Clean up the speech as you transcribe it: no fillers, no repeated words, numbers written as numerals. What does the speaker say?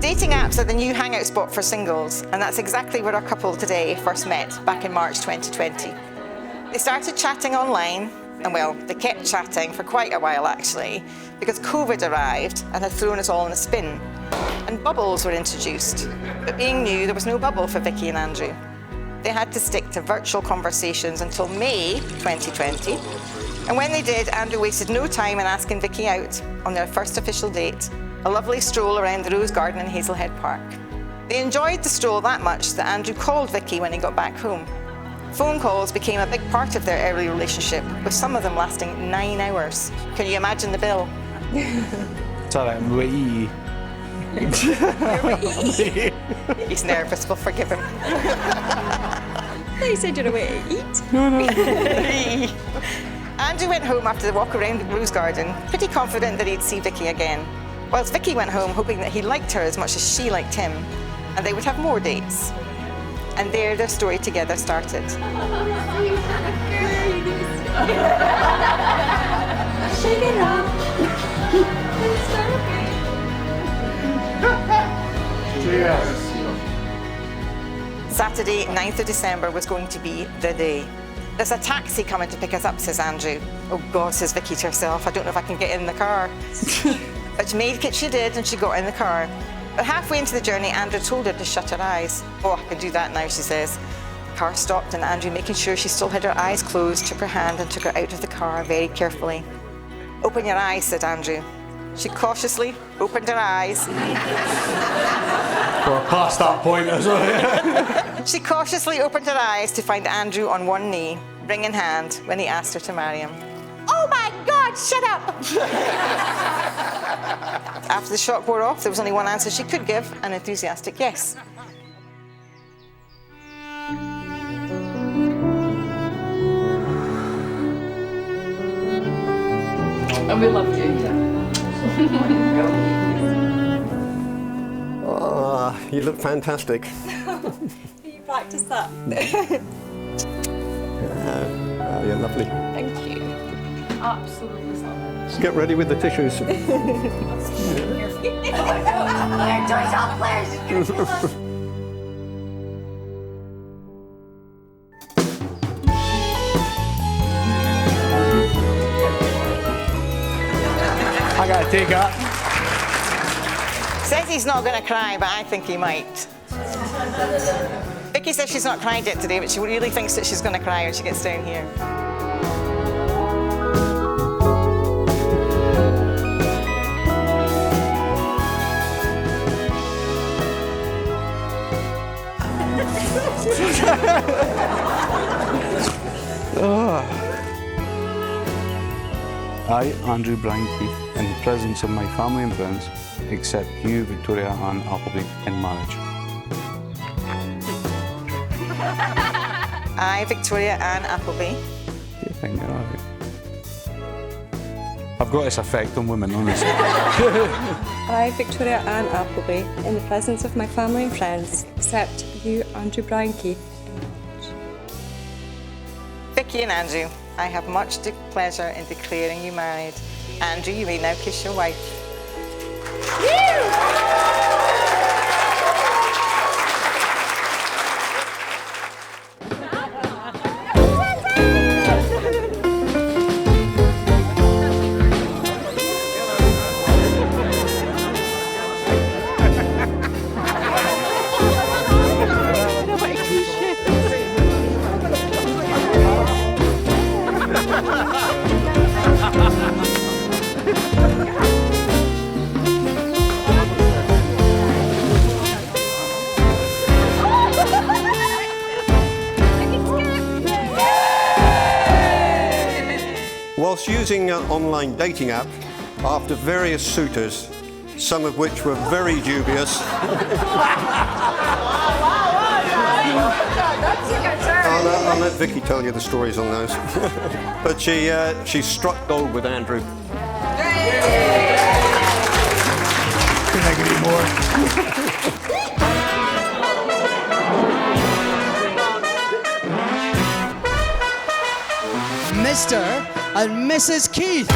Dating apps are the new hangout spot for singles, and that's exactly where our couple today first met back in March 2020. They started chatting online, and well, they kept chatting for quite a while actually, because COVID arrived and had thrown us all in a spin, and bubbles were introduced. But being new, there was no bubble for Vicky and Andrew. They had to stick to virtual conversations until May 2020, and when they did, Andrew wasted no time in asking Vicky out on their first official date, a lovely stroll around the Rose Garden in Hazelhead Park. They enjoyed the stroll that much that Andrew called Vicky when he got back home. Phone calls became a big part of their early relationship, with some of them lasting 9 hours. Can you imagine the bill? It's all right, I'm wee. He's nervous, we'll forgive him. You said you're away to eat. No. Andrew went home after the walk around the Rose Garden, pretty confident that he'd see Vicky again, whilst Vicky went home hoping that he liked her as much as she liked him, and they would have more dates. And there their story together started. Shake it up. Saturday, 9th of December was going to be the day. There's a taxi coming to pick us up, says Andrew. Oh God, says Vicky to herself, I don't know if I can get in the car. But she did, and she got in the car. But halfway into the journey, Andrew told her to shut her eyes. Oh, I can do that now, she says. The car stopped, and Andrew, making sure she still had her eyes closed, took her hand and took her out of the car very carefully. Open your eyes, said Andrew. She cautiously opened her eyes. We're past that point as well. She cautiously opened her eyes to find Andrew on one knee, ring in hand, when he asked her to marry him. Oh my God, shut up! After the shock wore off, there was only one answer she could give, an enthusiastic yes. And we love you. Oh, you look fantastic. You practice that. Oh, you're lovely. Thank you. Absolutely lovely. Get ready with the tissues. I gotta take that. Says he's not going to cry, but I think he might. Vicky says she's not cried yet today, but she really thinks that she's going to cry when she gets down here. I, Andrew Brian Keith, in the presence of my family and friends, accept you, Victoria Ann Appleby, in marriage. I, Victoria Ann Appleby. You think you're all right? I've got this effect on women, honestly. I, Victoria Ann Appleby, in the presence of my family and friends, accept you, Andrew Brian Keith, in marriage. Vicky and Andrew, I have much pleasure in declaring you married. Andrew, you may now kiss your wife. Whilst using an online dating app, after various suitors, some of which were very dubious, I'll let Vicky tell you the stories on those. But she struck gold with Andrew. Can I get any more? Mr. and Mrs. Keith.